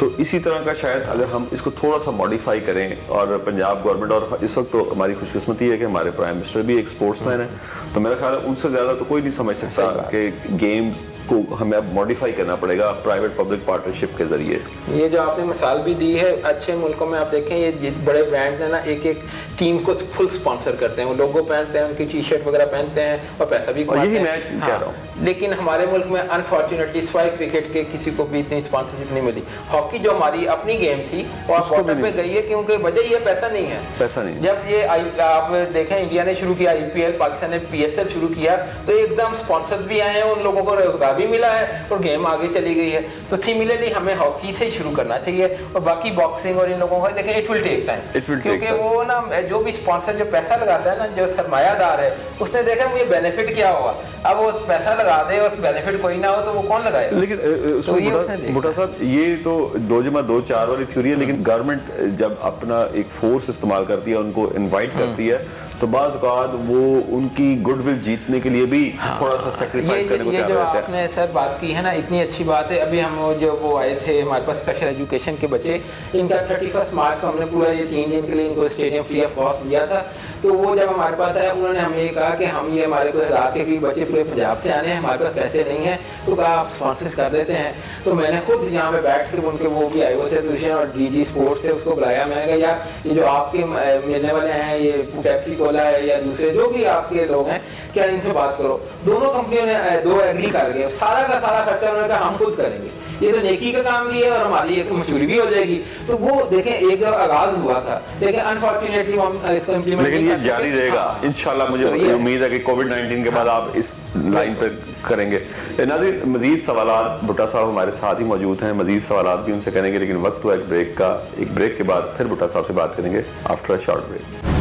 तो इसी तरह का शायद अगर हम इसको थोड़ा सा मॉडिफाई करें और पंजाब गवर्नमेंट, और इस वक्त तो हमारी खुशकिस्मती है कि हमारे प्राइम मिनिस्टर भी एक स्पोर्ट्समैन है, तो मेरा ख्याल है उनसे ज़्यादा तो कोई नहीं समझ सकता कि गेम्स को हमें अब मॉडिफाई करना पड़ेगा प्राइवेट पब्लिक पार्टनरशिप के जरिए। ये जो आपने मिसाल भी दी है, अच्छे मुल्कों में आप देखें ये बड़े ब्रांड है ना, एक एक टीम को फुल स्पॉन्सर करते हैं, वो लोगो पहनते हैं, उनकी टी-शर्ट वगैरह पहनते हैं और पैसा भी कमाते हैं। यही मैं कह रहा हूं। लेकिन हमारे मुल्क में अनफॉर्चुनेटली सिवाय क्रिकेट के किसी को भी इतनी स्पॉन्सरशिप नहीं मिली। हॉकी जो हमारी अपनी गेम थी और क्वार्टर पे गई है, क्योंकि वजह ये पैसा नहीं है, पैसा नहीं। जब ये आप देखें इंडिया ने शुरू किया IPL, पाकिस्तान ने PSL शुरू किया, तो एकदम स्पॉन्सर भी आए हैं, उन लोगों को रोजगार भी मिला है और गेम आगे चली गई है। तो सिमिलरली हमें हॉकी से शुरू करना चाहिए और बाकी बॉक्सिंग और इन लोगों को देखें, इट विल टेक टाइम, क्योंकि वो ना जो भी स्पॉन्सर जो पैसा लगाता है ना, जो सरमायादार है, उसने देखा मुझे बेनिफिट क्या होगा, अब वो पैसा लगा दे और बेनिफिट कोई ना हो तो वो कौन लगाएगा। लेकिन भुट्टा साहब ये तो 2+2=4 वाली थ्योरी है, लेकिन गवर्नमेंट जब अपना एक फोर्स इस्तेमाल करती है, उनको इनवाइट करती है, तो बाज़ औक़ात वो उनकी गुडविल जीतने के लिए भी थोड़ा सा सैक्रिफाइस करने को तैयार रहते हैं। ये जो आपने सर बात की है ना, इतनी अच्छी बात है। अभी हम जो वो आए थे हमारे पास स्पेशल एजुकेशन के बच्चे, इनका 31 मार्च को हमने पूरा ये 3 दिन के लिए इनको स्टेडियम फ्री ऑफ कॉस्ट दिया था। तो वो जब हमारे पास आया, उन्होंने हमें ये कहा कि हम ये हमारे को 1000 के करीब बच्चे पूरे पंजाब से आने हैं, हमारे पास पैसे नहीं हैं, तो कहा आप स्पॉन्सर कर देते हैं। तो मैंने खुद यहाँ पे बैठ के उनके वो भी आए हुए थे ट्यूशन और DG स्पोर्ट्स थे, उसको बुलाया। मैंने कहा यार ये जो आपके मिलने वाले हैं, ये पेप्सी कोला है या दूसरे जो भी आपके लोग हैं, क्या इनसे बात करो। दोनों कंपनियों ने 2 एग्री कर गए, सारा का सारा खर्चा उन्होंने कहा हम खुद करेंगे, ये तो नेकी का काम भी है और हमारी एक मशहूरी भी हो जाएगी। तो वो देखें एक आगाज हुआ था, लेकिन अनफॉर्चुनेटली हम इसको इम्प्लीमेंट, लेकिन ये जारी रहेगा इंशाल्लाह। मुझे उम्मीद है कि कोविड-19 के बाद आप इस लाइन पर करेंगे। नाज़रीन, मजीद सवालात भुट्टा साहब हमारे साथ ही मौजूद हैं, मजीद सवालात भी उनसे करेंगे, लेकिन वक्त हुआ एक ब्रेक का। एक ब्रेक के बाद फिर भुट्टा साहब से बात करेंगे after a short break.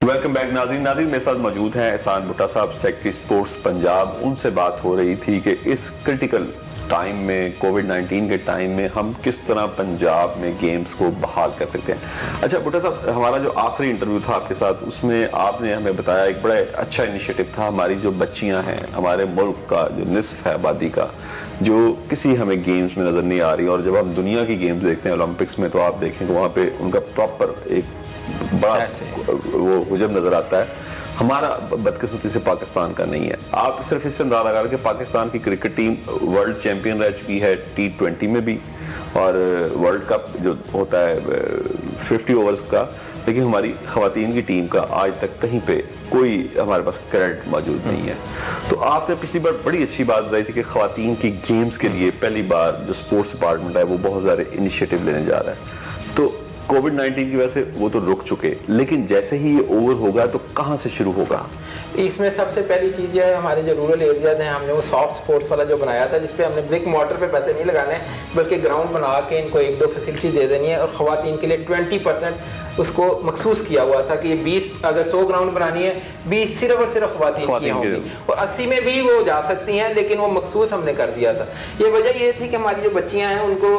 Welcome back नाज़रीन। मेरे साथ मौजूद हैं एहसान भुट्टा साहब, सेक्रेटरी स्पोर्ट्स पंजाब। उनसे बात हो रही थी कि इस क्रिटिकल टाइम में, कोविड-19 के टाइम में, हम किस तरह पंजाब में गेम्स को बहाल कर सकते हैं। अच्छा भुट्टा साहब, हमारा जो आखिरी इंटरव्यू था आपके साथ, उसमें आपने हमें बताया एक बड़ा अच्छा इनिशिएटिव था। हमारी जो बच्चियां हैं, हमारे मुल्क का जो निस्फ है आबादी का, जो किसी हमें गेम्स में नज़र नहीं आ रही, और जब हम दुनिया की गेम्स देखते हैं ओलंपिक्स में, तो आप देखें तो वहाँ पे उनका प्रॉपर एक बड़ा वो हुजम नज़र आता है। हमारा बदकिस्मती से पाकिस्तान का नहीं है। आप सिर्फ इससे अंदाजा लगा कि पाकिस्तान की क्रिकेट टीम वर्ल्ड चैंपियन रह चुकी है T20 में भी, और वर्ल्ड कप जो होता है 50 ओवर्स का, लेकिन हमारी ख़वातीन की टीम का आज तक कहीं पे कोई हमारे पास क्रेडिट मौजूद नहीं है। तो आपने पिछली बार बड़ी अच्छी बात बताई थी कि ख़वातीन की गेम्स के लिए पहली बार जो स्पोर्ट्स डिपार्टमेंट है वो बहुत सारे इनिशिएटिव लेने जा रहा है। तो कोविड-19 की वजह से वो तो रुक चुके, लेकिन जैसे ही ये ओवर होगा तो कहाँ से शुरू होगा? इसमें सबसे पहली चीज़ जो है, हमारे जो रूरल एरियाज हैं, हमने वो सॉफ्ट स्पोर्ट्स वाला जो बनाया था, जिसपे हमने ब्रिक मॉर्टर पे पैसे नहीं लगाने, बल्कि ग्राउंड बना के इनको 1-2 फैसिलिटी दे देनी है। और ख़वातीन के लिए 20% उसको मखसूस किया हुआ था कि ये 20, अगर 100 ग्राउंड बनानी है, 20 सिर्फ और सिर्फ ख़वातीन की होंगी, और 80 में भी वो जा सकती हैं, लेकिन वो मखसूस हमने कर दिया था। ये वजह ये थी कि हमारी जो बच्चियाँ हैं उनको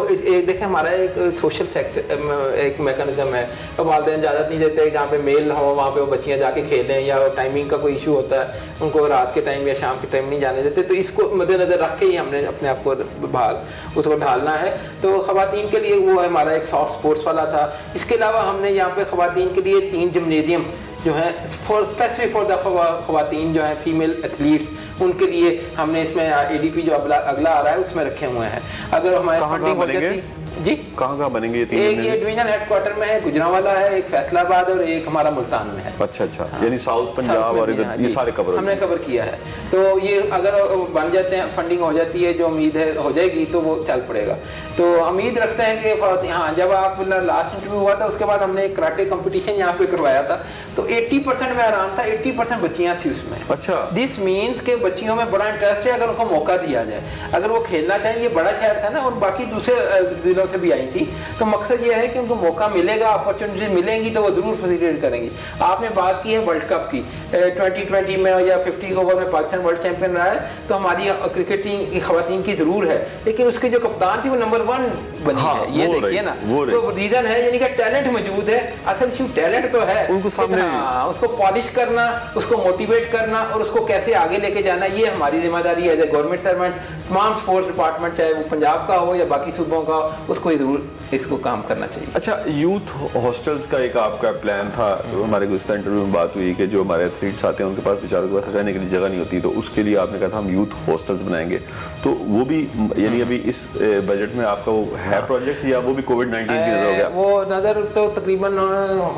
देखें, हमारा एक सोशल सेक्टर एक मैकेनिज्म है, तो वालिदैन इजाज़त नहीं देते जहाँ पे मेल हो वहाँ पे वो बच्चियाँ जाके खेलें, या टाइमिंग का कोई इशू होता है, उनको रात के टाइम या शाम के टाइम नहीं जाने देते। तो इसको मद्देनज़र रख के ही हमने अपने आप को उसको ढालना है। तो ख़वातीन के लिए वो हमारा एक सॉफ्ट स्पोर्ट्स वाला था। इसके अलावा हमने यहाँ पे ख़वातीन के लिए 3 जिम्नेजियम जो है स्पेसिफिक फॉर द ख़वातीन जो है फीमेल एथलीट्स, उनके लिए हमने इसमें ADP जो अगला आ रहा है उसमें रखे हुए हैं। अगर हमारे फंडिंग हो जाती जी, कहाँ बनेंगे? एक ये डिवीजनल हेडक्वार्टर में है, गुजरांवाला है, एक फैसलाबाद, और एक हमारा मुल्तान में है। अच्छा, यानी साउथ पंजाब और इधर ये सारे कवर हमने कवर किया है। तो ये अगर बन जाते हैं, फंडिंग हो जाती है, जो उम्मीद है हो जाएगी, तो वो चल पड़ेगा। तो उम्मीद रखते हैं कि हाँ, जब आप लास्ट इंटरव्यू हुआ था उसके बाद हमने एक कराटे कंपटीशन यहाँ पे करवाया था, तो 80% में आराम था, 80% बच्चियाँ थी उसमें। अच्छा, दिस मीन्स के बच्चियों में बड़ा इंटरेस्ट है अगर उनको मौका दिया जाए, अगर वो खेलना चाहें। ये बड़ा शहर था ना, और बाकी दूसरे जिलों से भी आई थी, तो मकसद ये है कि उनको मौका मिलेगा, अपॉर्चुनिटी मिलेंगी तो वो जरूर फैसिलिटेट करेंगी। आपने बात की है वर्ल्ड कप की, 2020 में या 50 ओवर में पाकिस्तान वर्ल्ड चैंपियन रहा है, तो हमारी क्रिकेट टीम की ख़वातीन की जरूर है, लेकिन उसकी जो कप्तान थी वो नंबर 1 बनी है। ये देखिए ना, तो रीजन है, यानी कि टैलेंट मौजूद है। असल इशू टैलेंट तो है, उनको सामने उसको पॉलिश करना, उसको मोटिवेट करना, और उसको कैसे आगे लेके जाना, ये हमारी जिम्मेदारी है एज ए गवर्नमेंट सर्वेंट। तमाम स्पोर्ट्स डिपार्टमेंट, चाहे वो पंजाब का हो या बाकी सूबों का, उसको जरूर इसको काम करना चाहिए। अच्छा, यूथ हॉस्टल्स का एक आपका प्लान था, हमारे गुज़िश्ता इंटरव्यू में बात हुई कि जो हमारे एथलीट्स आते हैं उनके पास बेचारों के पास रहने के लिए जगह नहीं होती, तो उसके लिए आपने कहा था हम यूथ हॉस्टल्स बनाएंगे। तो वो भी, यानी अभी इस बजट में आपका वो है प्रोजेक्ट, या वो भी कोविड-19 की नजर हो गया? वो नज़र तो तकरीबन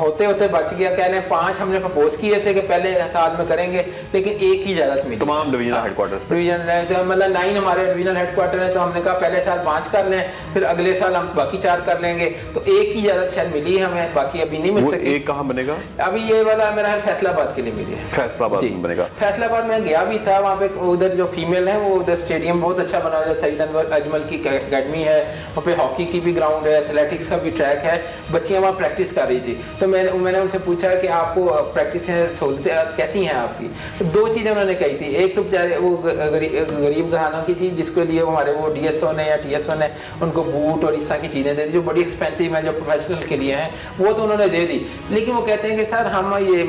होते होते बच गया। कह लें 5 हमने प्रपोज किए थे कि पहले साल में करेंगे, लेकिन एक ही इजाज़त मिली तमाम डिवीजनल हेडक्वार्टर्स पे। डिवीजन मतलब 9 हमारे डिवीजनल हेडक्वार्टर है, तो हमने कहा पहले साल 5 कर लें, फिर अगले साल हम बाकी 4 कर लेंगे। तो एक ही इजाज़त शायद मिली है हमें, बाकी अभी नहीं मिल सकी। एक कहाँ बनेगा? अभी ये वाला मेरा फैसलाबाद के लिए मिली है। फैसलाबाद में बनेगा? फैसलाबाद में गया भी था, वहाँ पे उधर जो फीमेल है वो उधर स्टेडियम बहुत अच्छा बना हुआ है, सईद अजमल की अकेडमी है, वहाँ पे हॉकी की भी ग्राउंड है, एथलेटिक्स का भी ट्रैक है। बच्चियाँ वहाँ प्रैक्टिस कर रही थी, तो मैंने उनसे पूछा कि आपको प्रैक्टिस सहूलतें कैसी हैं आपकी? तो 2 चीज़ें उन्होंने कही थी। एक तो बेचारे वो गरीब घरानों की थी, जिसके लिए हमारे वो DSO ने या TSO ने उनको बूट और इस तरह की चीज़ें दे दी जो बड़ी एक्सपेंसिव है, जो प्रोफेशनल के लिए हैं, वो तो उन्होंने दे दी। लेकिन वो कहते हैं कि सर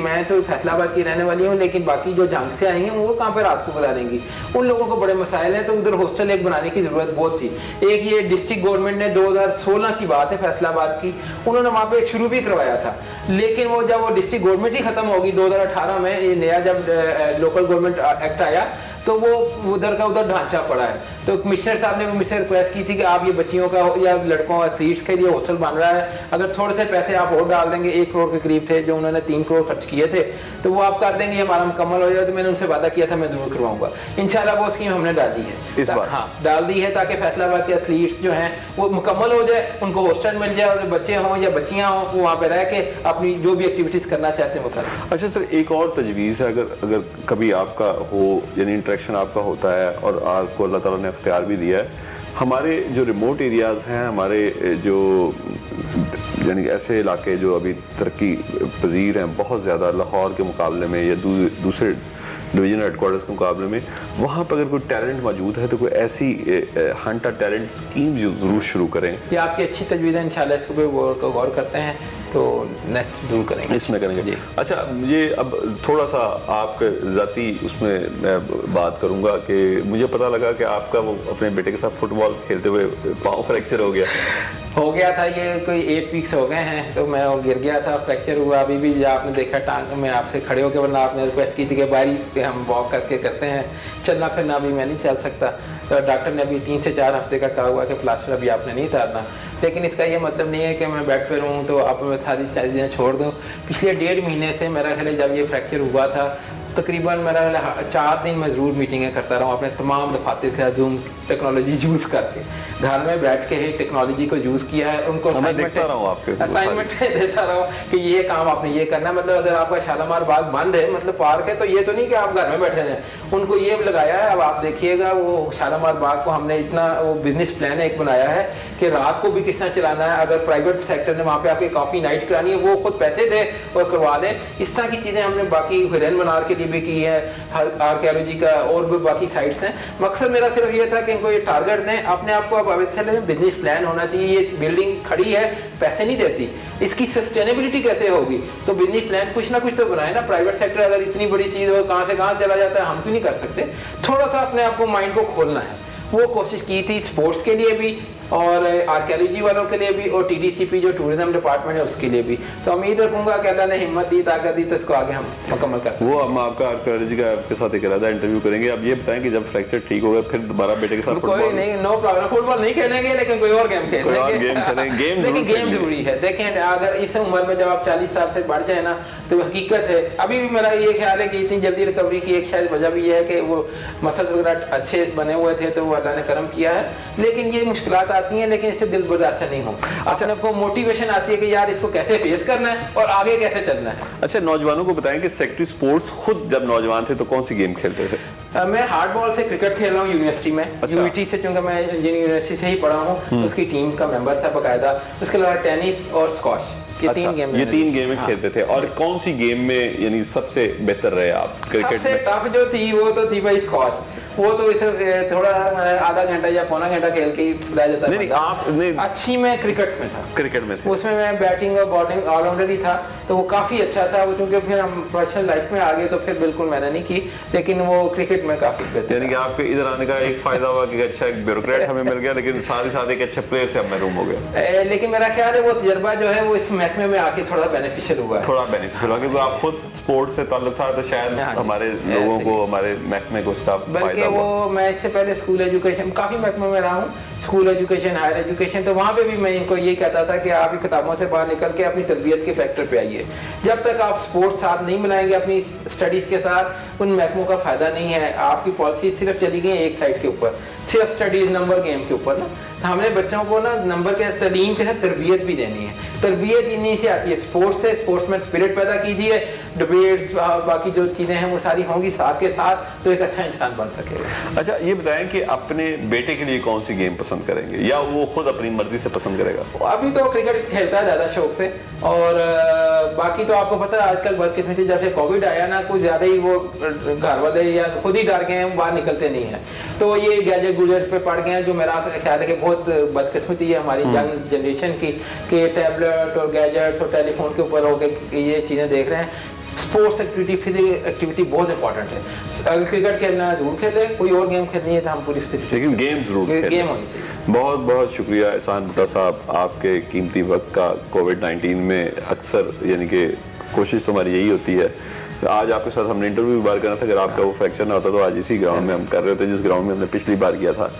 मैं तो फैसलाबाद की रहने वाली हूँ, लेकिन बाकी जो झांग से आई हैं वो कहाँ पर रात को गुजारेंगी? उन लोगों को बड़े मसाइल हैं, तो उधर हॉस्टल एक बनाने की ज़रूरत बहुत थी। एक ये डिस्ट्रिक्ट गवर्नमेंट ने 2016 की बात है फैसलाबाद की, उन्होंने वहाँ पे एक शुरू भी करवाया था, लेकिन वो जब वो डिस्ट्रिक्ट गवर्नमेंट ही खत्म होगी 2018 में, ये नया जब लोकल गवर्नमेंट एक्ट आया, तो वो उधर का उधर ढांचा पड़ा है। तो कमिश्नर साहब ने मुझसे रिक्वेस्ट की थी कि आप ये बच्चियों का या लड़कों एथलीट्स के लिए हॉस्टल बन रहा है, अगर थोड़े से पैसे आप और डाल देंगे, 1 करोड़ के करीब थे जो उन्होंने 3 करोड़ खर्च किए थे, तो वो आप कर देंगे, हमारा मुकम्मल हो जाए। तो मैंने उनसे वादा किया था मैं जरूर करवाऊंगा। इंशाल्लाह वो स्कीम हमने डाल दी है इस बार। हाँ, डाल दी है, ताकि फैसलाबाद के एथलीट्स जो हैं वो मुकम्मल हो जाए, उनको हॉस्टल मिल जाए, और बच्चे हों या बच्चियाँ हों वो वहाँ पर रह के अपनी जो भी एक्टिविटीज़ करना चाहते हैं वो करें। अच्छा सर, एक और तजवीज़ है, अगर कभी आपका हो, यानी इंटरेक्शन आपका होता है और आपको अल्लाह ताला ने अख्तियार भी दिया है, हमारे जो रिमोट एरियाज़ हैं, हमारे जो यानी ऐसे इलाके जो अभी तरक्की पजीर हैं बहुत ज़्यादा, लाहौर के मुकाबले में या दूसरे डिवीजन हेडक्वार्टर्स के मुकाबले में, वहाँ पर अगर कोई टैलेंट मौजूद है तो कोई ऐसी हंटर टैलेंट स्कीम ज़रूर शुरू करें। ये आपकी अच्छी तजवीज़ है, इंशाल्लाह इसको पे गौर करते हैं तो नेक्स्ट जरूर करेंगे, इसमें करेंगे जी। अच्छा, मुझे अब थोड़ा सा आपके ज़ाती उसमें मैं बात करूँगा कि मुझे पता लगा कि आपका वो अपने बेटे के साथ फुटबॉल खेलते हुए पाँव फ्रैक्चर हो गया था। ये कोई 8 वीक्स हो गए हैं, तो मैं वो गिर गया था, फ्रैक्चर हुआ। अभी भी जो आपने देखा टांग में आपसे खड़े होकर, वरना आपने रिक्वेस्ट की थी कि बारी हम वॉक करके करते हैं, चलना फिरना अभी मैं नहीं चल सकता। तो डॉक्टर ने अभी 3 से 4 हफ्ते का कहा हुआ कि प्लास्टर अभी आपने नहीं उतारना। लेकिन इसका ये मतलब नहीं है कि मैं बेड पर हूँ तो अब मैं सारी चीज़ें छोड़ दूँ। पिछले 1.5 महीने से मेरा ख्याल जब ये फ्रैक्चर हुआ था, तकरीबन मेरा 4 दिन मैं ज़रूर मीटिंगें करता रहा हूँ अपने तमाम दफातर का जूम टेक्नोलॉजी यूज़ करके, घर में बैठ के ही टेक्नोलॉजी को यूज़ किया है। उनको असाइनमेंट देता रहा हूँ कि ये काम आपने ये करना है। मतलब अगर आपका शालामार बाग बंद है, मतलब पार्क है, तो ये तो नहीं कि आप घर में बैठे हैं, उनको ये लगाया है। अब आप देखिएगा वो शालामार बाग को हमने इतना वो बिजनेस प्लान एक बनाया है कि रात को भी किस तरह चलाना है। अगर प्राइवेट सेक्टर ने वहाँ पे आपकी कॉफ़ी नाइट करानी है, वो खुद पैसे दे और करवा लें। इस तरह की चीज़ें हमने बाकी हिरन मनार के लिए भी की है, आर्कियोलॉजी का और भी बाकी साइट्स हैं। मकसद मेरा सिर्फ ये था कि इनको ये टारगेट दें, अपने आप को आप बिजनेस प्लान होना चाहिए। ये बिल्डिंग खड़ी है, पैसे नहीं देती, इसकी सस्टेनेबिलिटी कैसे होगी? तो बिजनेस प्लान कुछ ना कुछ तो बनाए ना। प्राइवेट सेक्टर अगर इतनी बड़ी चीज़ हो, कहाँ से कहाँ चला जाता है, हम क्यों नहीं कर सकते? थोड़ा सा अपने आप को माइंड को खोलना है। वो कोशिश की थी स्पोर्ट्स के लिए भी और आर्कियोलॉजी वालों के लिए भी और TDCP जो टूरिज्म डिपार्टमेंट है उसके लिए भी। तो उम्मीद रखूंगा कि अल्लाह ने हिम्मत दी, ताकत दी, तो इसको आगे हम मुकम्मल कर सकते। वो हम आपका आर्कियोलॉजी का आपके साथ एक अलग इंटरव्यू करेंगे। अब ये बताएं कि जब फ्रैक्चर ठीक हो गया फिर दोबारा बेटे के साथ कोई नहीं, नो प्रॉब्लम, फुटबॉल नहीं खेलेंगे लेकिन कोई और गेम खेलेंगे। लेकिन गेम जरूरी है। देखें, अगर इस उम्र में जब आप 40 साल से बढ़ जाए ना, तो हकीकत है अभी भी मेरा ये ख्याल है कि इतनी जल्दी रिकवरी की एक शायद वजह भी ये है कि वो मसल वगैरह अच्छे बने हुए थे, तो वो अल्लाह ने करम किया है। लेकिन ये मुश्किलात आती हैं, लेकिन इससे बर्दाश्त नहीं हो। अच्छा, आपको मोटिवेशन आती है कि यार इसको कैसे फेस करना है और आगे कैसे चलना है। अच्छा, नौजवानों को बताएं कि सेक्रेटरी स्पोर्ट्स खुद जब नौजवान थे तो कौन सी गेम खेलते थे? मैं हार्ड बॉल से क्रिकेट खेल रहा हूँ यूनिवर्सिटी में। अच्छा। यूनिटी से, चूंकि मैं इंजीनियरिंग यूनिवर्सिटी से ही पढ़ा हूँ, तो उसकी टीम का मेंबर था बाकायदा। उसके अलावा टेनिस और स्क्वॉश, ये 3 गेम खेलते थे। और कौन सी गेम में यानी सबसे बेहतर रहे आप क्रिकेट में? सबसे टफ जो थी वो तो थी भाई स्क्वॉश। वो तो सिर्फ थोड़ा आधा घंटा या पौना घंटा खेल के ही रह जाता नहीं, आप नहीं, अच्छी मैं क्रिकेट में था। क्रिकेट में थे। उसमें मैं बैटिंग और बॉलिंग ऑलराउंडर ही था, तो वो काफ़ी अच्छा था। वो चूंकि फिर हम प्रोफेशनल लाइफ में आ गए तो फिर बिल्कुल मैंने नहीं की, लेकिन वो क्रिकेट में काफ़ी बेहतर। यानी कि आपके इधर आने का एक फायदा हुआ कि अच्छा एक ब्यूरोक्रेट हमें मिल गया, लेकिन साथ ही साथ एक अच्छे प्लेयर से हम महरूम हो गए। लेकिन मेरा ख्याल है वो तजर्बा जो है वो इस महकमे में आके थोड़ा बेनिफिशियल हुआ है। थोड़ा बेनिफिशियल हुआ क्योंकि आप खुद स्पोर्ट्स से ताल्लुक था, तो शायद हमारे लोगों को, हमारे महकमे को उसका बल्कि वो मैं इससे पहले स्कूल एजुकेशन काफ़ी महकमे में रहा हूँ, स्कूल एजुकेशन, हायर एजुकेशन, तो वहाँ पे भी मैं इनको ये कहता था कि आप किताबों से बाहर निकल के अपनी तरबियत के फैक्टर पे आइए। जब तक आप स्पोर्ट्स साथ नहीं मिलाएंगे अपनी स्टडीज़ के साथ, उन महकमों का फ़ायदा नहीं है। आपकी पॉलिसी सिर्फ चली गई एक साइड के ऊपर, सिर्फ स्टडीज़ नंबर गेम के ऊपर ना। तो हमने बच्चों को ना नंबर के तालीम के साथ तरबियत भी देनी है। तरबियत इन्हीं से आती है, स्पोर्ट्स से। स्पोर्ट्समैन स्पिरिट पैदा कीजिए, डिबेट्स बाकी जो चीज़ें हैं वो सारी होंगी साथ के साथ, तो एक अच्छा इंसान बन सकेगा। अच्छा, ये बताएं कि अपने बेटे के लिए कौन सी गेम पसंद करेंगे या वो खुद अपनी मर्जी से पसंद करेगा? अभी तो क्रिकेट खेलता है ज़्यादा शौक से, और बाकी तो आपको पता है आजकल बदकिस्मती जब से कोविड आया ना, कुछ ज़्यादा ही वो घर वाले या खुद ही डर गए हैं, बाहर निकलते नहीं हैं। तो ये गैजेट गुजेट पे पड़ गए हैं, जो मेरा ख्याल है कि बहुत बदकिस्मती है हमारी यंग जनरेशन की, कि टैबलेट और गैजेट्स और टेलीफोन के ऊपर होकर ये चीज़ें देख रहे हैं। स्पोर्ट्स एक्टिविटी, फिजिकल एक्टिविटी बहुत इंपॉर्टेंट है। अगर क्रिकेट खेलना है जरूर खेले, कोई और गेम खेलनी है तो हम पूरी, लेकिन गेम जरूर गेम होनी चाहिए। बहुत बहुत शुक्रिया एहसान भुट्टा साहब, आपके कीमती वक्त का। कोविड-19 में अक्सर यानी कि कोशिश तो हमारी यही होती है। आज आपके साथ हमने इंटरव्यू भी बार करना था, अगर आपका वो फ्रैक्चर ना होता तो आज इसी ग्राउंड में हम कर रहे थे जिस ग्राउंड में हमने पिछली बार किया था।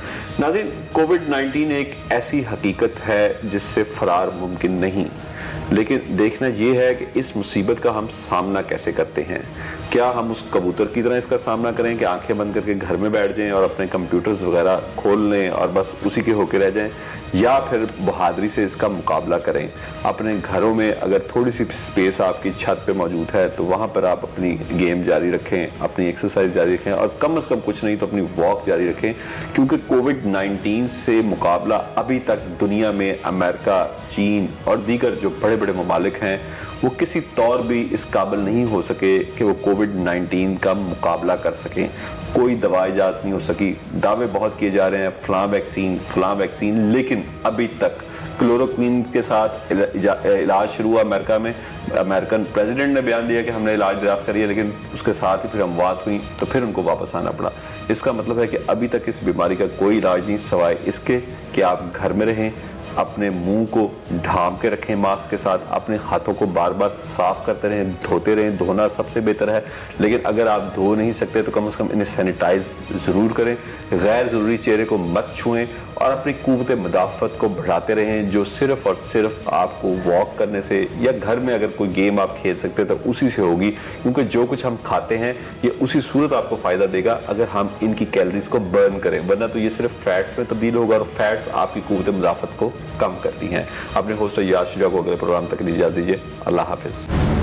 नाज़रीन, कोविड-19 एक ऐसी हकीकत है जिससे फरार मुमकिन नहीं, लेकिन देखना ये है कि इस मुसीबत का हम सामना कैसे करते हैं। क्या हम उस कबूतर की तरह इसका सामना करें कि आंखें बंद करके घर में बैठ जाएं और अपने कंप्यूटर्स वगैरह खोल लें और बस उसी के होके रह जाएं, या फिर बहादुरी से इसका मुकाबला करें। अपने घरों में अगर थोड़ी सी स्पेस आपकी छत पे मौजूद है तो वहाँ पर आप अपनी गेम जारी रखें, अपनी एक्सरसाइज जारी रखें और कम से कम कुछ नहीं तो अपनी वॉक जारी रखें, क्योंकि कोविड-19 से मुकाबला अभी तक दुनिया में अमेरिका, चीन और दीगर जो बड़े बड़े ममालिक हैं वो किसी तौर भी इस काबिल नहीं हो सके कि वो कोविड-19 का मुकाबला कर सकें। कोई दवा इजाद नहीं हो सकी। दावे बहुत किए जा रहे हैं फलां वैक्सीन, लेकिन अभी तक क्लोरोक्वीन के साथ इलाज शुरू हुआ अमेरिका में। अमेरिकन प्रेसिडेंट ने बयान दिया कि हमने इलाज दरियाफ्त करी है, लेकिन उसके साथ ही फिर अमवात हुई तो फिर उनको वापस आना पड़ा। इसका मतलब है कि अभी तक इस बीमारी का कोई इलाज नहीं सिवाय इसके कि आप घर में रहें, अपने मुंह को ढांप के रखें मास्क के साथ, अपने हाथों को बार बार साफ करते रहें, धोते रहें। धोना सबसे बेहतर है, लेकिन अगर आप धो नहीं सकते तो कम से कम इन्हें सैनिटाइज ज़रूर करें। गैर ज़रूरी चेहरे को मत छुएं और अपनी क़ुव्वत मुदाफ़त को बढ़ाते रहें, जो सिर्फ़ और सिर्फ आपको वॉक करने से या घर में अगर कोई गेम आप खेल सकते हैं तो उसी से होगी, क्योंकि जो कुछ हम खाते हैं ये उसी सूरत आपको फ़ायदा देगा अगर हम इनकी कैलोरीज को बर्न करें, वरना तो ये सिर्फ फैट्स में तब्दील होगा और फैट्स आपकी क़ुव्वत मुदाफ़त को कम करती हैं। अपने होस्ट याद शुजा को अगले प्रोग्राम तक इजाज़त दीजिए। अल्लाह हाफिज़।